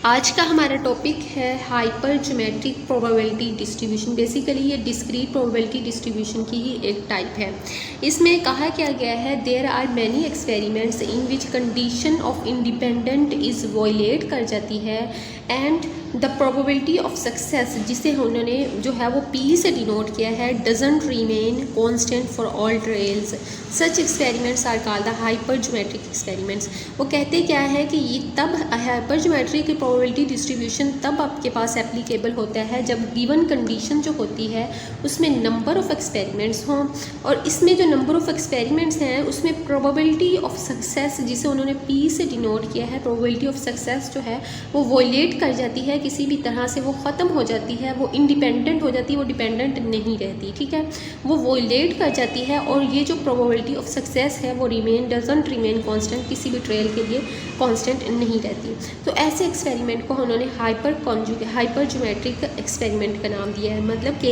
आज का हमारा टॉपिक है hyper geometric probability distribution. Basically ये डिस्क्रीट प्रोबेबिलिटी डिस्ट्रीब्यूशन की ही एक टाइप है। इसमें कहा क्या गया है, there are many experiments in which condition of independent is violate कर जाती है and the probability of success, जिसे उन्होंने जो है वो पी से डिनोट किया है, doesn't remain constant for all trials. Such experiments are called the hypergeometric experiments. वो कहते क्या है कि ये तब हाइपर ज्योमेट्रिक प्रोबेबिलिटी डिस्ट्रीब्यूशन तब आपके पास एप्लीकेबल होता है जब गिवन कंडीशन जो होती है उसमें नंबर ऑफ एक्सपेरिमेंट्स हों, और इसमें जो नंबर ऑफ एक्सपेरिमेंट्स हैं उसमें प्रोबेबिलिटी ऑफ सक्सेस, जिसे उन्होंने पी से डिनोट किया है, प्रोबेबिलिटी ऑफ सक्सेस जो है वो वॉयलेट कर जाती है, किसी भी तरह से वो ख़त्म हो जाती है, वो इंडिपेंडेंट हो जाती है, वो डिपेंडेंट नहीं रहती। ठीक है, वो वॉयलेट कर जाती है और ये जो प्रोबेबिलिटी ऑफ सक्सेस है वो डजंट रिमेन कांस्टेंट, किसी भी ट्रायल के लिए कांस्टेंट नहीं रहती। तो ऐसे एक्सपेरिमेंट को उन्होंने हाइपर ज्योमेट्रिक एक्सपेरिमेंट का नाम दिया है। मतलब कि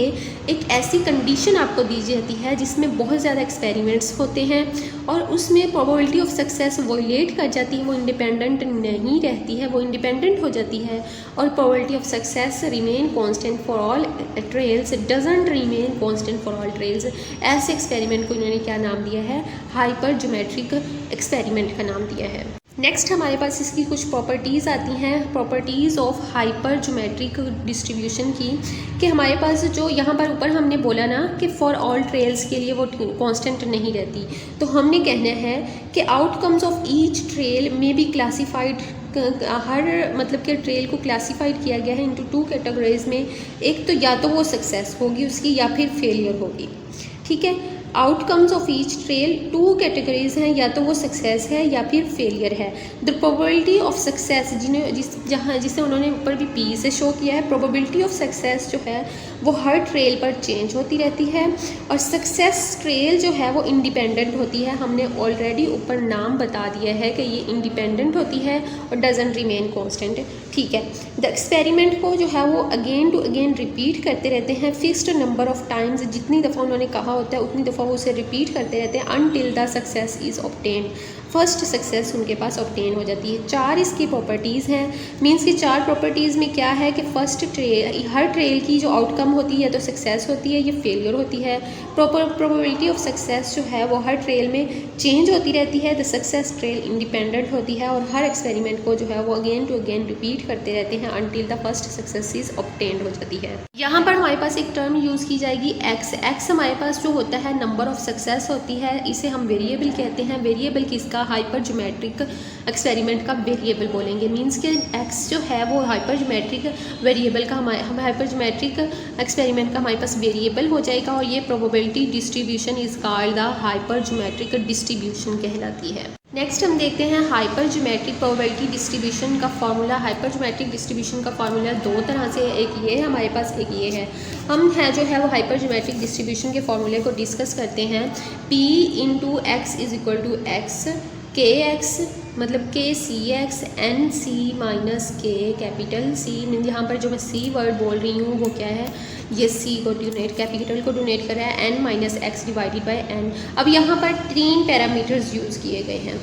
एक ऐसी कंडीशन आपको दी जाती है जिसमें बहुत ज़्यादा एक्सपेरिमेंट्स होते हैं और उसमें प्रोबेबिलिटी ऑफ सक्सेस वॉयलेट कर जाती है, वो इंडिपेंडेंट नहीं रहती है, वो इंडिपेंडेंट हो जाती है, और probability of success remain constant for all trials, doesn't remain constant for all trials. ऐसे एक्सपेरिमेंट को इन्होंने क्या नाम दिया है, हाइपर ज्योमेट्रिक एक्सपेरिमेंट का नाम दिया है। नेक्स्ट हमारे पास इसकी कुछ प्रॉपर्टीज़ आती हैं, properties of hyper geometric distribution की, कि हमारे पास जो यहाँ पर ऊपर हमने बोला ना कि फॉर ऑल ट्रेल्स के लिए वो कांस्टेंट नहीं रहती, तो हमने कहना है कि आउटकम्स ऑफ ईच ट्रेल में बी क्लासीफाइड, हर मतलब कि ट्रेल को क्लासीफाइड किया गया है इनटू टू कैटेगरीज में। एक तो या तो वो सक्सेस होगी उसकी या फिर फेलियर होगी। ठीक है, outcomes of each trail two categories हैं, या तो वो सक्सेस है या फिर फेलियर है। द प्रोबेबिलिटी ऑफ सक्सेस जिसे उन्होंने ऊपर भी पी से शो किया है, प्रोबेबिलिटी ऑफ सक्सेस जो है वो हर ट्रेल पर चेंज होती रहती है, और सक्सेस ट्रेल जो है वो इंडिपेंडेंट होती है। हमने ऑलरेडी ऊपर नाम बता दिया है कि ये इंडिपेंडेंट होती है और डजंट रिमेन कॉन्स्टेंट। ठीक है, द एक्सपेरिमेंट को जो है वो अगेन टू अगेन रिपीट करते रहते हैं, फिक्स्ड नंबर ऑफ टाइम्स, जितनी दफ़ा उन्होंने कहा होता है उतनी दफ़ा वो उसे रिपीट करते रहते हैं, until the success is obtained, first success उनके पास ऑब्टेन हो जाती है। चार इसकी प्रॉपर्टीज़ हैं, मींस कि चार प्रॉपर्टीज़ में क्या है कि फर्स्ट ट्रेल, हर ट्रेल की जो आउटकम होती है तो सक्सेस होती है, ये फेलियर होती है। प्रोबेबिलिटी ऑफ सक्सेस जो है वो हर ट्रेल में चेंज होती रहती है, द सक्सेस ट्रेल इंडिपेंडेंट होती है, और हर एक्सपेरिमेंट को जो है वो अगेन टू अगेन रिपीट करते रहते हैं until the first success is obtained हो जाती है। यहाँ पर हमारे पास एक टर्म यूज़ की जाएगी एक्स। एक्स हमारे पास जो होता है नंबर ऑफ सक्सेस होती है, इसे हम वेरिएबल कहते हैं। वेरिएबल किसका, हाइपर ज्योमेट्रिक एक्सपेरिमेंट का वेरिएबल बोलेंगे। मींस के एक्स जो है वो हाइपर ज्योमेट्रिक वेरिएबल का, हम हाइपर ज्योमेट्रिक एक्सपेरिमेंट का हमारे पास वेरिएबल हो जाएगा, और ये probability distribution is called the hyper geometric distribution कहलाती है। नेक्स्ट हम देखते हैं हाइपर ज्योमेट्रिक प्रोबेबिलिटी डिस्ट्रीब्यूशन का फार्मूला। हाइपर ज्योमेट्रिक डिस्ट्रीब्यूशन का फार्मूला दो तरह से है, एक ये है हमारे पास, एक ये है। हम जो है वो हाइपर ज्योमेट्रिक डिस्ट्रीब्यूशन के फार्मूले को डिस्कस करते हैं। P into X is equal to X K X, मतलब K C X N C minus K capital C. यहाँ पर जो मैं सी वर्ड बोल रही हूँ वो क्या है, ये सी को डोनेट, कैपिटल को डोनेट कर रहा है, N minus X divided by N. अब यहाँ पर तीन पैरामीटर्स यूज़ किए गए हैं।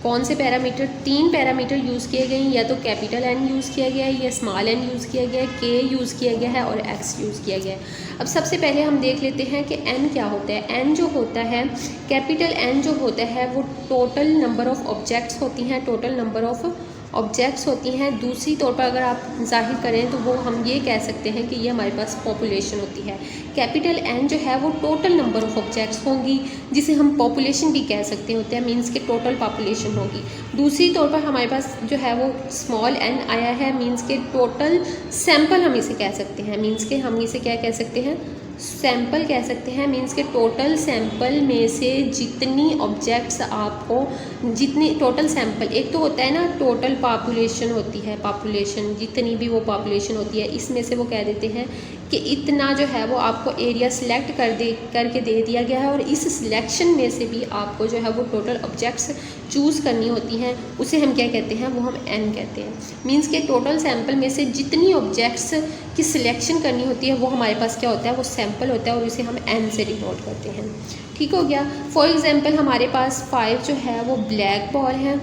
कौन से पैरामीटर, तीन पैरामीटर यूज़ किए गए हैं, या तो कैपिटल एन यूज़ किया गया है, या स्मॉल एन यूज़ किया गया है, के यूज़ किया गया है, और एक्स यूज़ किया गया है। अब सबसे पहले हम देख लेते हैं कि एन क्या होता है। एन जो होता है, कैपिटल एन जो होता है वो टोटल नंबर ऑफ ऑब्जेक्ट्स होती हैं, टोटल नंबर ऑफ ऑब्जेक्ट्स होती हैं। दूसरी तौर पर अगर आप जाहिर करें तो वो हम ये कह सकते हैं कि ये हमारे पास पॉपुलेशन होती है। कैपिटल एन जो है वो टोटल नंबर ऑफ ऑब्जेक्ट्स होंगी, जिसे हम पॉपुलेशन भी कह सकते होते हैं, मींस के टोटल पॉपुलेशन होगी। दूसरी तौर पर हमारे पास जो है वो स्मॉल एन आया है, मींस के टोटल सैंपल हम इसे कह सकते हैं, मींस के हम इसे क्या कह सकते हैं, सैंपल कह सकते हैं। मींस के टोटल सैंपल में से जितनी ऑब्जेक्ट्स आपको, जितनी टोटल सैंपल, एक तो होता है ना टोटल पॉपुलेशन होती है, पॉपुलेशन जितनी भी वो पॉपुलेशन होती है, इसमें से वो कह देते हैं कि इतना जो है वो आपको एरिया सिलेक्ट करके दे दिया गया है, और इस सिलेक्शन में से भी आपको जो है वो टोटल ऑब्जेक्ट्स चूज़ करनी होती हैं, उसे हम क्या कहते हैं, वो हम एन कहते हैं। मींस के टोटल सैंपल में से जितनी ऑब्जेक्ट्स की सिलेक्शन करनी होती है वो हमारे पास क्या होता है, वो सैंपल होता है, और उसे हम एन से डिनोट करते हैं। ठीक हो गया। फॉर एग्जाम्पल हमारे पास 5 जो है वो ब्लैक बॉल है,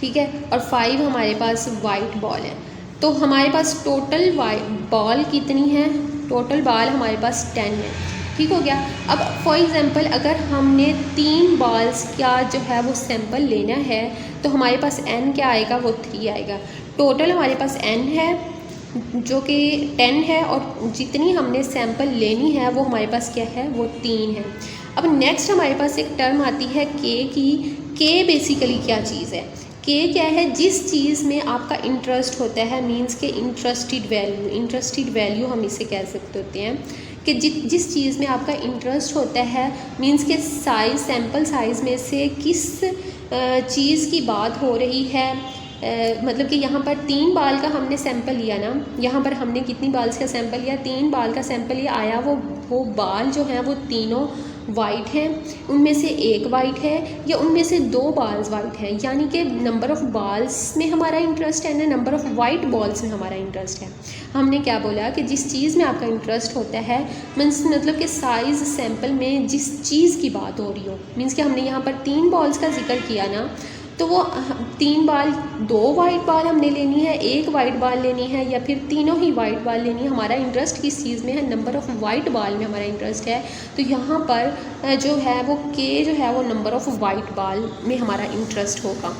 ठीक है, और 5 हमारे पास वाइट बॉल है। तो हमारे पास टोटल बॉल कितनी है, टोटल बॉल हमारे पास 10 है, ठीक हो गया। अब फॉर एग्ज़ाम्पल अगर हमने 3 बॉल्स का जो है वो सैंपल लेना है तो हमारे पास n क्या आएगा, वो 3 आएगा। टोटल हमारे पास n है जो कि 10 है, और जितनी हमने सैंपल लेनी है वो हमारे पास क्या है, वो 3 है। अब नेक्स्ट हमारे पास एक टर्म आती है k की। k बेसिकली क्या चीज़ है, k क्या है, जिस चीज़ में आपका इंटरेस्ट होता है, मींस के इंटरेस्टेड वैल्यू हम इसे कह सकते होते हैं कि जिस चीज़ में आपका इंटरेस्ट होता है, मींस के साइज़, सैंपल साइज़ में से किस चीज़ की बात हो रही है। मतलब कि यहाँ पर 3 बाल का हमने सैंपल लिया ना, यहाँ पर हमने कितनी बाल्स का सैंपल लिया, 3 बाल का सैंपल लिया, आया वो बाल जो हैं वो तीनों वाइट हैं, उनमें से एक वाइट है या उनमें से 2 बाल्स वाइट हैं, यानी कि नंबर ऑफ़ बाल्स में हमारा इंटरेस्ट है ना, नंबर ऑफ़ वाइट बॉल्स में हमारा इंटरेस्ट है। हमने क्या बोला कि जिस चीज़ में आपका इंटरेस्ट होता है, मीन्स मतलब कि साइज़ सैंपल में जिस चीज़ की बात हो रही हो, मीन्स कि हमने यहाँ पर 3 बॉल्स का जिक्र किया ना, तो वो 3 बाल, 2 वाइट बाल हमने लेनी है, 1 वाइट बाल लेनी है, या फिर तीनों ही वाइट बाल लेनी है। हमारा इंटरेस्ट किस चीज़ में है, नंबर ऑफ़ वाइट बाल में हमारा इंटरेस्ट है। तो यहाँ पर जो है वो k जो है वो नंबर ऑफ़ वाइट बाल में हमारा इंटरेस्ट होगा।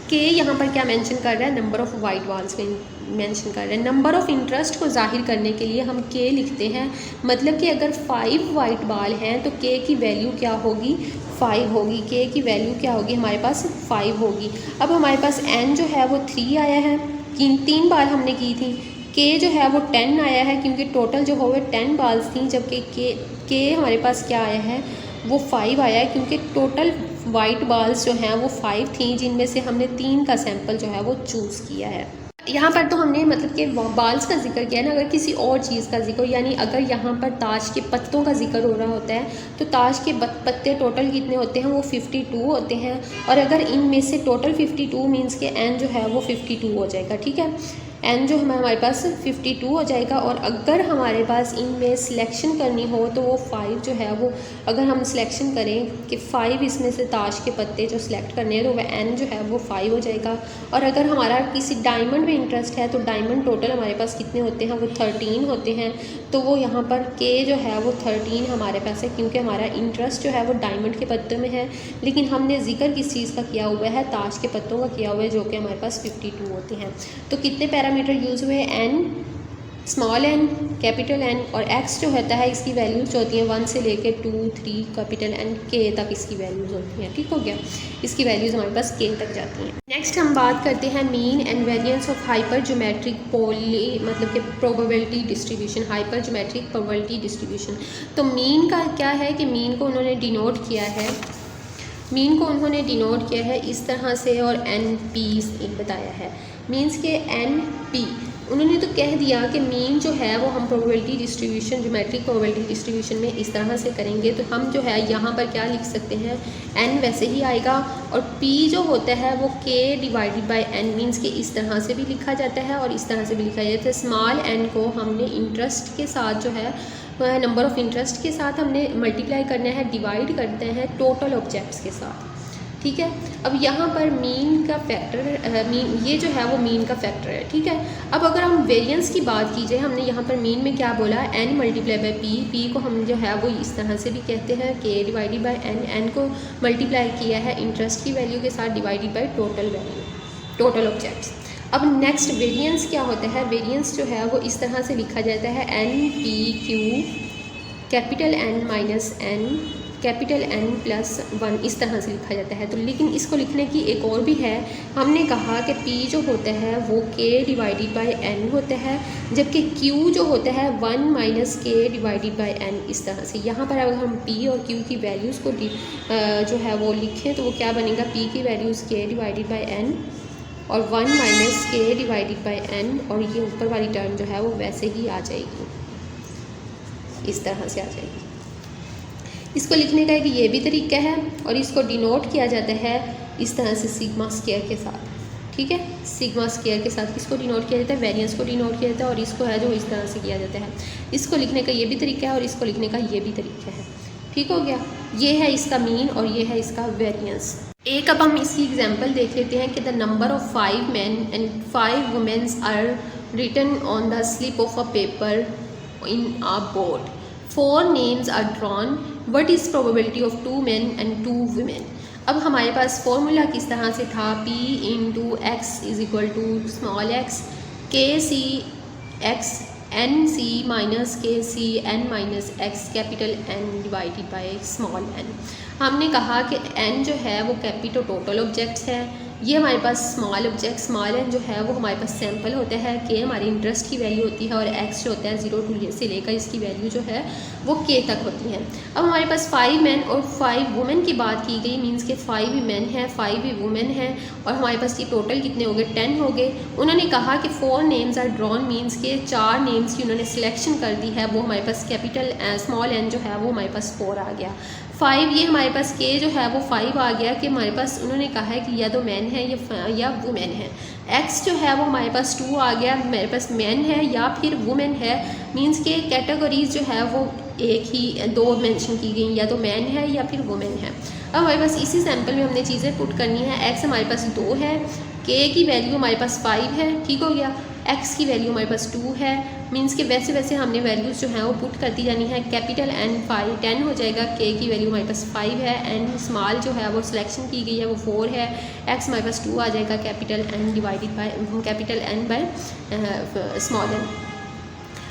k यहाँ पर क्या मेंशन कर रहा है, नंबर ऑफ़ वाइट बाल्स में मेंशन कर रहे हैं। नंबर ऑफ़ इंटरेस्ट को जाहिर करने के लिए हम k लिखते हैं, मतलब कि अगर 5 वाइट बाल हैं तो k की वैल्यू क्या होगी, 5 होगी। k की वैल्यू क्या होगी, हमारे पास 5 होगी। अब हमारे पास n जो है वो 3 आया है, 3 बार हमने की थी। k जो है वो 10 आया है, क्योंकि टोटल जो हो 10 बाल्स थी, जबकि k हमारे पास क्या आया है, वो 5 आया है, क्योंकि टोटल वाइट बाल्स जो हैं वो 5 थी, जिनमें से हमने 3 का सैंपल जो है वो चूज़ किया है। यहाँ पर तो हमने मतलब कि बाल्स का जिक्र किया ना, अगर किसी और चीज़ का जिक्र, यानी अगर यहाँ पर ताश के पत्तों का जिक्र हो रहा होता है तो ताश के पत्ते टोटल कितने होते हैं, वो 52 होते हैं, और अगर इनमें से टोटल 52 मीन्स के n जो है वो 52 हो जाएगा, ठीक है, n जो हमारे पास 52 हो जाएगा। और अगर हमारे पास इनमें सिलेक्शन करनी हो तो वो 5 जो है वो, अगर हम सिलेक्शन करें कि 5 इसमें से ताश के पत्ते जो सिलेक्ट करने हैं, तो वह n जो है वो 5 हो जाएगा। और अगर हमारा किसी डायमंड में इंटरेस्ट है तो डायमंड टोटल हमारे पास कितने होते हैं, वो 13 होते हैं। तो वो यहाँ पर k जो है वो 13 हमारे पास है, क्योंकि हमारा इंटरेस्ट जो है वो डायमंड के पत्तों में है, लेकिन हमने जिक्र किस चीज़ का किया हुआ है, ताश के पत्तों का किया हुआ है, जो कि हमारे पास 52 होते हैं। तो कितने पैरामीटर यूज़ हुए, n, small n, capital N, और x जो होता है इसकी वैल्यूज़ होती हैं 1 से लेके 2, 3, कैपिटल N, k तक इसकी वैल्यूज़ होती हैं, ठीक हो गया। इसकी वैल्यूज़ हमारे पास k तक जाती हैं। नेक्स्ट हम बात करते हैं mean and variance of hyper geometric मतलब कि probability distribution, hyper geometric probability distribution. तो मीन का क्या है कि मीन को उन्होंने डिनोट किया है, मीन को उन्होंने डिनोट किया है इस तरह से, और NP बताया है, मीन्स के NP उन्होंने तो कह दिया कि मीन जो है वो हम probability distribution, geometric probability distribution में इस तरह से करेंगे। तो हम जो है यहाँ पर क्या लिख सकते हैं, n वैसे ही आएगा, और p जो होता है वो k divided by n, means कि इस तरह से भी लिखा जाता है और इस तरह से भी लिखा जाता है। स्मॉल n को हमने इंटरेस्ट के साथ जो है, नंबर ऑफ़ इंटरेस्ट के साथ हमने मल्टीप्लाई करना है, डिवाइड करते हैं टोटल ऑब्जेक्ट्स के साथ, ठीक है। अब यहाँ पर मीन का फैक्टर, मीन ये जो है वो मीन का फैक्टर है, ठीक है। अब अगर हम वेरिएंस की बात की जाए, हमने यहाँ पर मीन में क्या बोला, n मल्टीप्लाई बाय p को हम जो है वो इस तरह से भी कहते हैं k डिवाइडेड बाय n को मल्टीप्लाई किया है इंटरेस्ट की वैल्यू के साथ, divided by total value, total objects. अब नेक्स्ट वेरिएंस क्या होता है, वेरिएंस जो है वो इस तरह से लिखा जाता है NPQ, capital N minus n, capital N plus 1, इस तरह से लिखा जाता है। तो लेकिन इसको लिखने की एक और भी है, हमने कहा कि P जो होता है वो K डिवाइडेड बाय N होता है, जबकि Q जो होता है 1 minus K divided by N, इस तरह से। यहाँ पर अगर हम P और Q की वैल्यूज़ को जो है वो लिखें तो वो क्या बनेगा, P की values K divided by N और 1 minus K divided by N, और ये ऊपर वाली टर्म जो है वो वैसे ही आ जाएगी, इस तरह से आ जाएगी। इसको लिखने का एक ये भी तरीका है, और इसको डिनोट किया जाता है इस तरह से सिग्मा स्क्वायर के साथ, ठीक है। सिग्मा स्क्वायर के साथ किसको डिनोट किया जाता है, वेरिएंस को डिनोट किया जाता है, और इसको है जो इस तरह से किया जाता है। इसको लिखने का ये भी तरीका है और इसको लिखने का ये भी तरीका है, ठीक हो गया। ये है इसका मीन और ये है इसका वेरिएंस। एक अब हम इसकी एग्जांपल देख लेते हैं कि the number of 5 men and 5 women are written on the slip of a paper in a board, 4 names are drawn, what is probability of 2 men and 2 women। अब हमारे पास फॉर्मूला किस तरह से था, P into X is equal to small X K C X N C minus K C N minus X capital N divided by small N. हमने कहा कि N जो है वो कैपिटल टोटल ऑब्जेक्ट्स है, ये हमारे पास स्मॉल ऑब्जेक्ट स्मॉल एन जो है वो हमारे पास सैम्पल होता है, के हमारे इंटरेस्ट की वैल्यू होती है और एक्स जो होता है 0 से लेकर इसकी वैल्यू जो है वो के तक होती है। अब हमारे पास 5 मैन और 5 वुमेन की बात की गई, मीन्स के 5 मैन है 5 वुमेन है और हमारे पास ये टोटल कितने हो गए 10 हो गए। उन्होंने कहा कि 4 नेम्स आर ड्रॉन, मीन्स के 4 नेम्स की उन्होंने सिलेक्शन कर दी है, वो हमारे पास कैपिटल स्मॉल एन जो है वो हमारे पास 4 आ गया। 5 ये हमारे पास के जो है वो 5 आ गया कि हमारे पास उन्होंने कहा है कि या तो मैन है या वुमेन है। एक्स जो है वो हमारे पास 2 आ गया, हमारे पास मैन है या फिर वुमेन है, मींस के कैटेगरीज जो है वो एक ही 2 मेंशन की गई, या तो मैन है या फिर वुमेन है। अब हमारे पास इसी सैम्पल में हमने चीज़ें पुट करनी है। एक्स हमारे पास 2 है, के की वैल्यू हमारे पास 5 है, ठीक हो गया, एक्स की वैल्यू हमारे पास 2 है, मींस के वैसे वैसे हमने वैल्यूज़ जो हैं वो पुट करती जानी है। कैपिटल एन 5 10 हो जाएगा, के की वैल्यू हमारे पास 5 है, एन स्मॉल जो है वो सिलेक्शन की गई है वो 4 है, एक्स हमारे पास 2 आ जाएगा, capital N divided by capital N by small N.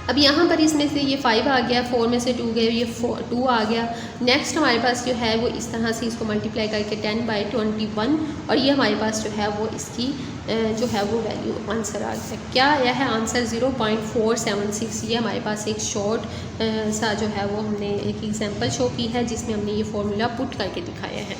अब यहाँ पर इसमें से ये 5 आ गया, 4 में से 2 गए, ये 2 आ गया। नेक्स्ट हमारे पास जो है वो इस तरह से इसको मल्टीप्लाई करके 10 बाई 21 और ये हमारे पास जो है वो इसकी जो है वो वैल्यू आंसर आ गया। क्या आया है आंसर 0.476। ये हमारे पास एक शॉर्ट सा जो है वो हमने एक एग्जांपल शो की है जिसमें हमने ये फॉर्मूला पुट करके दिखाया है।